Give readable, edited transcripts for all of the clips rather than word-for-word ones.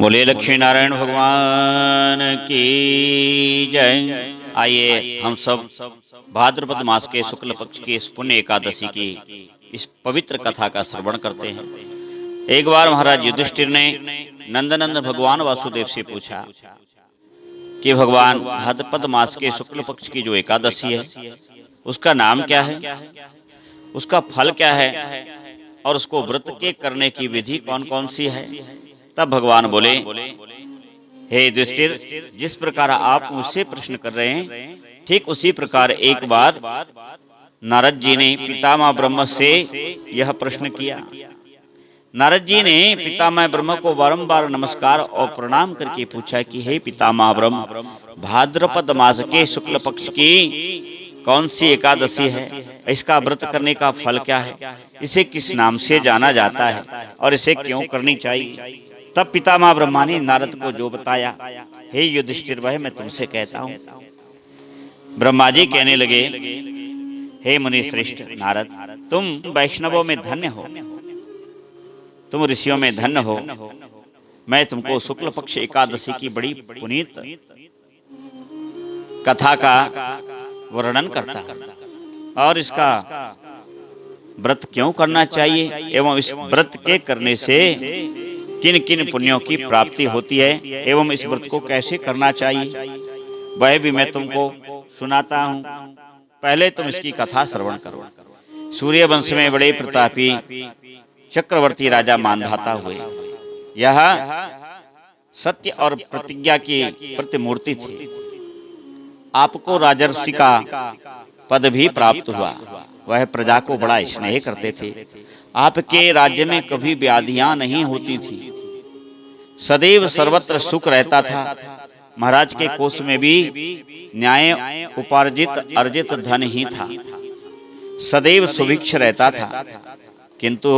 बोले लक्ष्मी नारायण भगवान की जय। आइए हम सब भाद्रपद मास के शुक्ल पक्ष की इस पुण्य एकादशी की इस पवित्र कथा का श्रवण करते हैं। एक बार महाराज युधिष्ठिर ने नंदनंदन भगवान वासुदेव से पूछा कि भगवान, भाद्रपद मास के शुक्ल पक्ष की जो एकादशी है उसका नाम क्या है, उसका फल क्या है और उसको व्रत के करने की विधि कौन कौन सी है। तब भगवान बोले, हे युधिष्ठिर, जिस प्रकार आप मुझसे प्रश्न कर रहे हैं ठीक उसी प्रकार एक बार नारद जी ने पितामह ब्रह्म से यह प्रश्न किया। नारद जी ने पितामह ब्रह्म को बारंबार नमस्कार और प्रणाम करके पूछा कि हे पितामह ब्रह्म, भाद्रपद मास के शुक्ल पक्ष की कौन सी एकादशी है, इसका व्रत करने का फल क्या है, इसे किस नाम से जाना जाता है और इसे क्यों करनी चाहिए। तब पितामह ब्रह्मा ने नारद को जो बताया, हे युधिष्ठिर, वह मैं तुमसे कहता हूँ। ब्रह्मा जी कहने लगे, हे मुनि श्रेष्ठ नारद, तुम वैष्णवों में धन्य हो, तुम ऋषियों में धन्य हो। मैं तुमको शुक्ल पक्ष एकादशी की बड़ी पुनीत कथा का वर्णन करता हूं और इसका व्रत क्यों करना चाहिए एवं इस व्रत के करने से किन किन पुण्यों की प्राप्ति होती है एवं इस व्रत को कैसे करना चाहिए, वह भी मैं तुमको सुनाता हूँ। पहले तुम इसकी कथा श्रवण करो। सूर्य वंश में बड़े प्रतापी चक्रवर्ती राजा मानधाता हुए। यह सत्य और प्रतिज्ञा की प्रतिमूर्ति थी। आपको राजर्षि का पद भी प्राप्त हुआ। वह प्रजा को बड़ा स्नेह करते थे। आपके राज्य में कभी व्याधियां नहीं होती थी, सदैव सर्वत्र सुख रहता था। महाराज के कोष में भी न्याय उपार्जित अर्जित धन ही था, सदैव सुभिक्ष रहता था। किंतु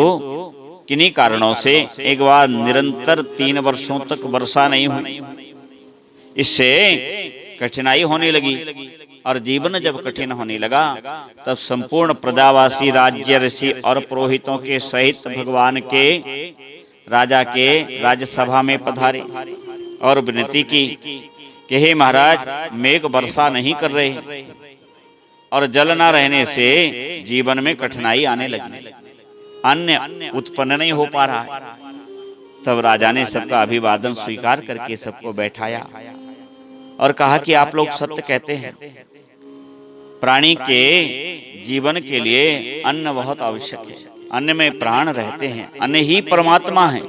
किन्हीं कारणों से एक बार निरंतर 3 वर्षों तक वर्षा नहीं हुई। इससे कठिनाई होने लगी और जीवन जब कठिन होने लगा तब संपूर्ण प्रजावासी राज्य ऋषि और पुरोहितों के सहित भगवान के राजा के राज्यसभा में पधारे और विनती की कि हे महाराज, मेघ वर्षा नहीं कर रहे और जल न रहने से जीवन में कठिनाई आने लगी, अन्न उत्पन्न नहीं हो पा रहा है। तब राजा ने सबका अभिवादन स्वीकार करके सबको बैठाया और कहा कि आप लोग सत्य कहते हैं, प्राणी के जीवन के लिए अन्न बहुत आवश्यक है, अन्न में प्राण रहते हैं, अन्न ही परमात्मा है।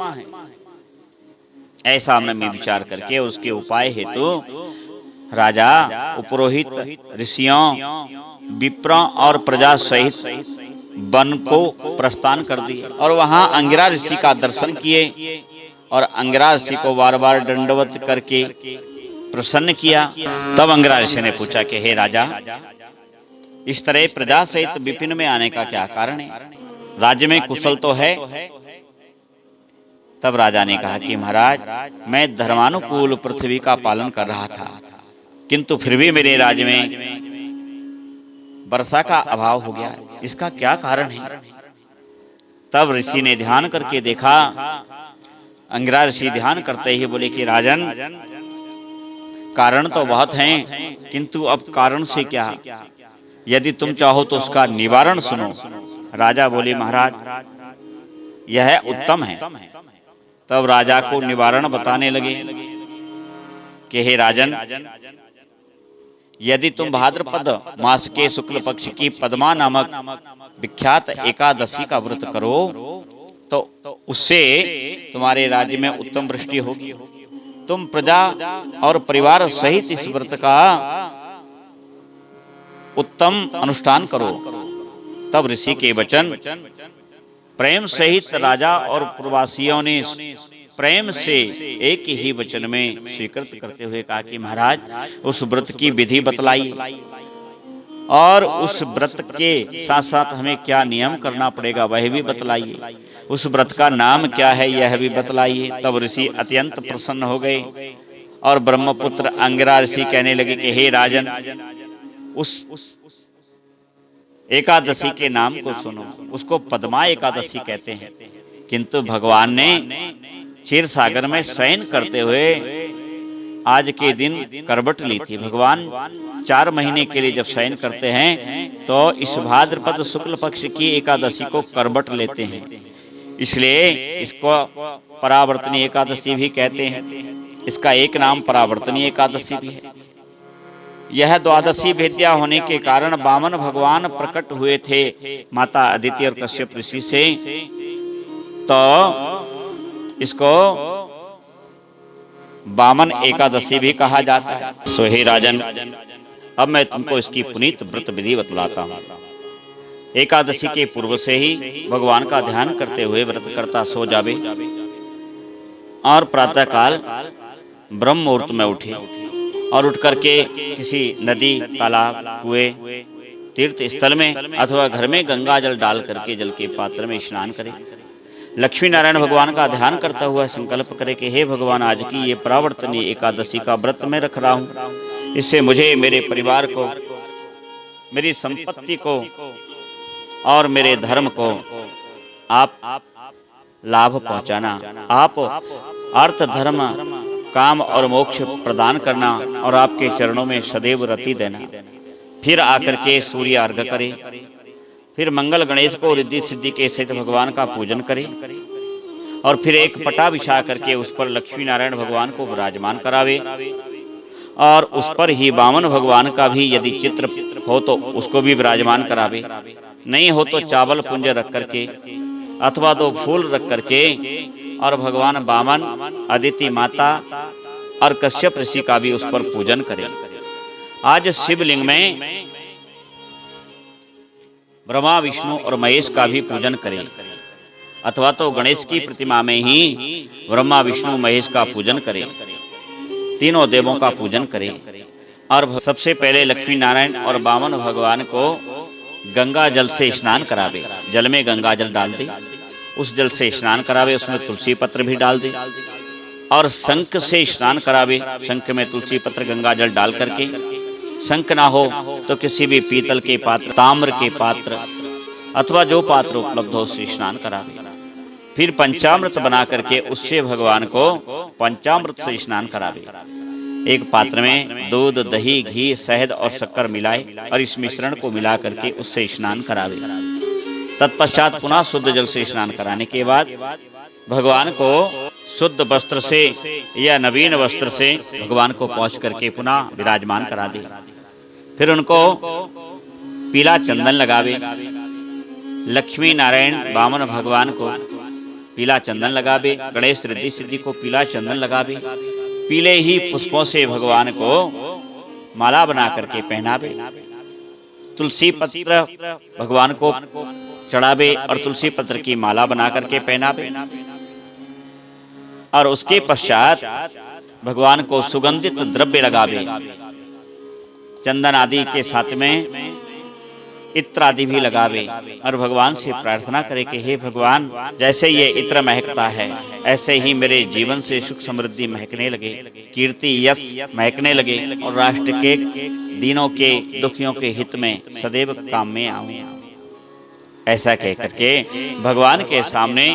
ऐसा मन में विचार करके उसके उपाय हेतु राजा उपरोहित ऋषियों विप्रों और प्रजा सहित वन को प्रस्थान कर दिया और वहां अंगिरा ऋषि का दर्शन किए और अंगिरा ऋषि को बार बार दंडवत करके प्रसन्न किया। तब अंगिरा ऋषि ने पूछा कि हे राजा, इस तरह प्रजा सहित विपिन में आने का क्या कारण है, राज्य में कुशल तो है। तब राजा ने कहा कि महाराज, मैं धर्मानुकूल पृथ्वी का पालन कर रहा था, किंतु फिर भी मेरे राज्य में वर्षा का अभाव हो गया, इसका क्या कारण है। तब ऋषि ने ध्यान करके देखा। अंगिरा ऋषि ध्यान करते ही बोले कि राजन, कारण तो बहुत हैं, किंतु अब कारण से क्या, यदि तुम चाहो तो उसका निवारण सुनो। राजा बोले, महाराज, यह उत्तम है। तब राजा को निवारण बताने लगे कि हे राजन, यदि तुम भाद्रपद मास के शुक्ल पक्ष की पद्मा नामक विख्यात एकादशी का व्रत करो तो उससे तुम्हारे राज्य में उत्तम वृष्टि होगी। तुम प्रजा और परिवार सहित इस व्रत का उत्तम अनुष्ठान करो। तब ऋषि के वचन प्रेम सहित राजा और प्रवासियों ने प्रेम से एक ही वचन में स्वीकृत करते हुए कहा कि महाराज, उस व्रत की विधि बतलाइए और उस व्रत के साथ साथ हमें क्या नियम करना पड़ेगा वह भी बतलाइए, उस व्रत का नाम क्या है यह भी बतलाइए। तब ऋषि अत्यंत प्रसन्न हो गए और ब्रह्मपुत्र अंगिरा ऋषि कहने लगे कि हे राजन, उस एकादशी के नाम को सुनो, उसको पद्मा एकादशी कहते हैं। किंतु भगवान ने क्षीर सागर में शयन करते हुए आज के दिन करवट ली थी। भगवान 4 महीने के लिए जब शयन करते हैं तो इस भाद्रपद शुक्ल पक्ष की एकादशी को करवट लेते हैं, इसलिए इसको परावर्तनी एकादशी भी कहते हैं। इसका एक नाम परावर्तनी एकादशी भी है। यह द्वादशी भेद्या होने के कारण वामन भगवान प्रकट हुए थे माता अदिति और कश्यप ऋषि से, तो इसको वामन एकादशी भी कहा जाता है। सो हे राजन, अब मैं तुमको इसकी पुनीत व्रत विधि बतलाता हूँ। एकादशी के पूर्व से ही भगवान का ध्यान करते हुए व्रत करता सो जावे और प्रातः काल ब्रह्म मुहूर्त में उठे और उठ करके किसी नदी, तालाब, कुएं, तीर्थ स्थल में अथवा घर में गंगा जल डाल करके जल के पात्र में स्नान करे। लक्ष्मी नारायण भगवान का ध्यान करता हुआ संकल्प करे कि हे भगवान, आज की ये परावर्तनी एकादशी का व्रत मैं रख रहा हूँ, इससे मुझे, मेरे परिवार को, मेरी संपत्ति को और मेरे धर्म को आप लाभ पहुंचाना। आप अर्थ, धर्म, काम और मोक्ष प्रदान करना और आपके चरणों में सदैव रति देना। फिर आकर के सूर्य अर्घ करे, फिर मंगल गणेश को रिद्धि सिद्धि के सहित भगवान का पूजन करे और फिर एक पटा बिछा करके उस पर लक्ष्मी नारायण भगवान को विराजमान करावे और उस पर ही वामन भगवान का भी यदि चित्र हो तो उसको भी विराजमान करावे, नहीं हो तो चावल पुंज रख करके अथवा 2 फूल रख करके और भगवान वामन, अदिति माता और कश्यप ऋषि का भी उस पर पूजन करें। आज शिवलिंग में ब्रह्मा, विष्णु और महेश का भी पूजन करें अथवा तो गणेश की प्रतिमा में ही ब्रह्मा, विष्णु, महेश का पूजन करें, तीनों देवों का पूजन करें और सबसे पहले लक्ष्मी नारायण और वामन भगवान को गंगा जल से स्नान करावे। जल में गंगा जल डाल दे, उस जल से स्नान करावे, उसमें तुलसी पत्र भी डाल दे और शंख से स्नान करावे। शंख में तुलसी पत्र, गंगा जल डाल करके, शंख ना हो तो किसी भी पीतल के पात्र, ताम्र के पात्र अथवा जो पात्र उपलब्ध हो उससे स्नान करावे। फिर पंचामृत बना करके उससे भगवान को पंचामृत से स्नान करावे। एक पात्र में दूध, दही, घी, शहद और शक्कर मिलाए और इस मिश्रण को मिला करके उससे स्नान करावे। तत्पश्चात पुनः शुद्ध जल से स्नान कराने के बाद भगवान को शुद्ध वस्त्र से या नवीन वस्त्र से भगवान को पहुंच करके पुनः विराजमान करा दे। फिर उनको पीला चंदन लगावे। लक्ष्मी नारायण वामन भगवान को पीला चंदन लगावे, गणेश रिद्धि सिद्धि को पीला चंदन लगावे, पीले ही पुष्पों से भगवान को माला बना करके पहनावे। तुलसी पत्र भगवान को चढ़ावे और तुलसी पत्र की माला बना करके पहनावे और उसके पश्चात भगवान को सुगंधित द्रव्य लगावे। चंदन आदि के साथ में इत्र आदि भी लगावे और भगवान से प्रार्थना करे कि हे भगवान, जैसे ये इत्र महकता है ऐसे ही मेरे जीवन से सुख समृद्धि महकने लगे, कीर्ति यश महकने लगे और राष्ट्र के दीनों के, दुखियों के हित में सदैव काम में आऊं। ऐसा कह करके भगवान के सामने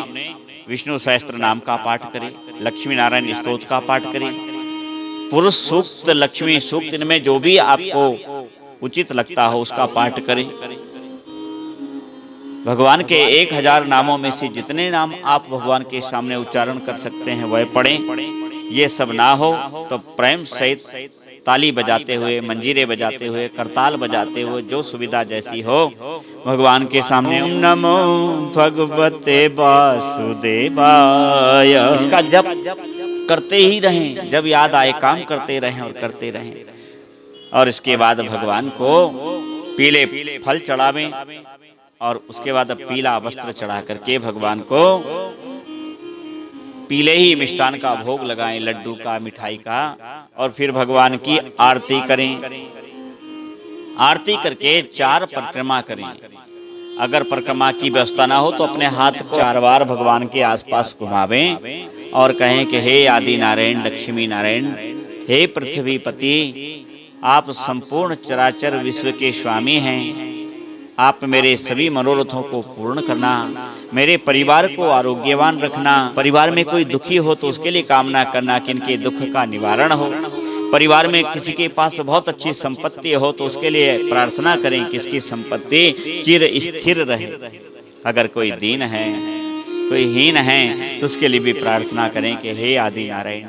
विष्णु सहस्त्र नाम का पाठ करें, लक्ष्मी नारायण स्तोत्र का पाठ करें, पुरुष सूक्त, लक्ष्मी सूक्त, इनमें जो भी आपको उचित लगता हो उसका पाठ करें। भगवान के 1000 नामों में से जितने नाम आप भगवान के सामने उच्चारण कर सकते हैं वह पढ़ें। ये सब ना हो तो प्रेम सहित ताली बजाते हुए, मंजीरे बजाते हुए, करताल बजाते हुए, जो सुविधा जैसी हो भगवान के सामने ओम नमो भगवते वासुदेवाय इसका जप करते ही रहें, जब याद आए काम करते रहें और करते रहें। और इसके बाद भगवान को पीले फल चढ़ावें और उसके बाद पीला वस्त्र चढ़ा करके भगवान को पीले ही मिष्ठान का भोग लगाएं, लड्डू का, मिठाई का, और फिर भगवान की आरती करें। आरती करके 4 परिक्रमा करें। अगर परिक्रमा की व्यवस्था ना हो तो अपने हाथ को 4 बार भगवान के आसपास घुमावें और कहें कि हे आदि नारायण, लक्ष्मी नारायण, हे पृथ्वीपति, आप संपूर्ण चराचर विश्व के स्वामी हैं। आप मेरे सभी मनोरथों को पूर्ण करना, मेरे परिवार को आरोग्यवान रखना। परिवार में कोई दुखी हो तो उसके लिए कामना करना कि इनके दुख का निवारण हो। परिवार में किसी के पास बहुत अच्छी संपत्ति हो तो उसके लिए प्रार्थना करें कि इसकी संपत्ति चिर स्थिर रहे। अगर कोई दीन है, कोई हीन है, तो उसके लिए भी प्रार्थना करें कि हे आदि नारायण,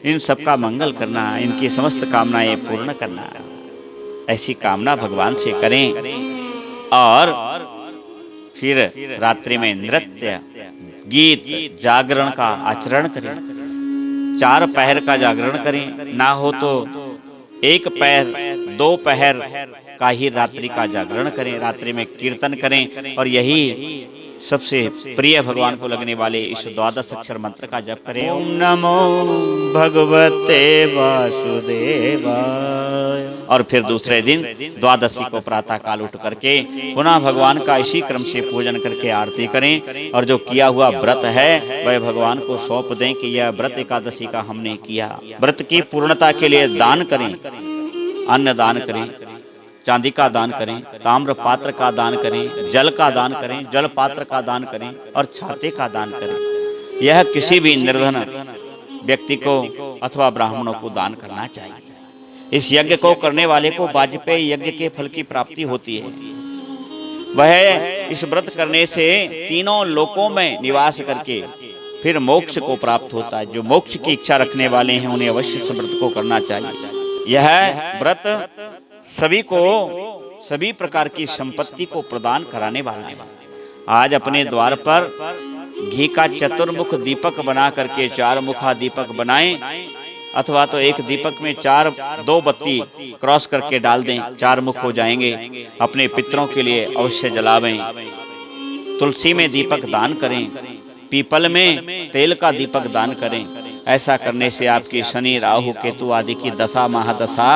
इन सबका मंगल करना, इनकी समस्त कामनाएं पूर्ण करना। ऐसी कामना भगवान से करें और फिर रात्रि में नृत्य, गीत, जागरण का आचरण करें। 4 पहर का जागरण करें, ना हो तो 1 पहर 2 पहर का ही रात्रि का जागरण करें। रात्रि में कीर्तन करें और यही सबसे प्रिय भगवान को लगने वाले इस 12 अक्षर मंत्र का जप करें। ओम नमो भगवते वासुदेवाय। और फिर दूसरे दिन द्वादशी को प्रातः काल उठ करके पुनः भगवान का इसी क्रम से पूजन करके आरती करें और जो किया हुआ व्रत है वह भगवान को सौंप दें कि यह व्रत एकादशी का हमने किया। व्रत की पूर्णता के लिए दान करें, अन्न दान करें, चांदी का दान करें, ताम्र पात्र का दान करें, जल का दान करें, जल पात्र का दान करें और छाते का दान करें। यह किसी भी निर्धन व्यक्ति को अथवा ब्राह्मणों को दान करना चाहिए। इस यज्ञ को करने वाले को वाजपेयी यज्ञ के फल की प्राप्ति होती है। वह इस व्रत करने से तीनों लोकों में निवास करके फिर मोक्ष को प्राप्त होता है। जो मोक्ष की इच्छा रखने वाले हैं उन्हें अवश्य इस व्रत को करना चाहिए। यह व्रत सभी को सभी प्रकार की संपत्ति को प्रदान कराने वाला है। आज अपने द्वार पर घी का चतुर्मुख दीपक बना करके 4 मुखा दीपक बनाएं, अथवा तो एक दीपक में 2 बत्ती क्रॉस करके डाल दें, 4 मुख हो जाएंगे। अपने पितरों के लिए अवश्य जलावें। तुलसी में दीपक दान करें, पीपल में तेल का दीपक दान करें। ऐसा करने से आपकी शनि, राहु, केतु आदि की दशा महादशा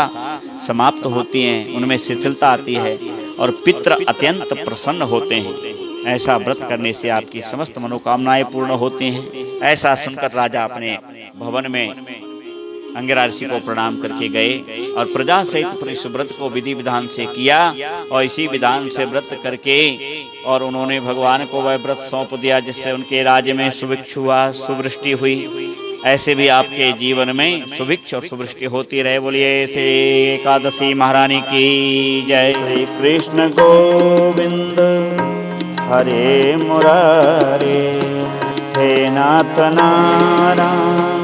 समाप्त होती हैं, उनमें शिथिलता आती है और पितृ अत्यंत प्रसन्न होते हैं। ऐसा व्रत करने से आपकी समस्त मनोकामनाएं पूर्ण होती हैं। ऐसा सुनकर राजा अपने भवन में अंगिरा ऋषि को प्रणाम करके गए और प्रजा सहित इस व्रत को विधि विधान से किया और इसी विधान से व्रत करके और उन्होंने भगवान को वह व्रत सौंप दिया, जिससे उनके राज्य में सुभिक्ष हुआ, सुवृष्टि हुई। ऐसे भी आपके जीवन में सुभिक्ष और सुवृष्टि होती रहे। बोलिए ऐसे एकादशी महारानी की जय। श्री कृष्ण गोविंद हरे मुरारे, हे नाथ नारायण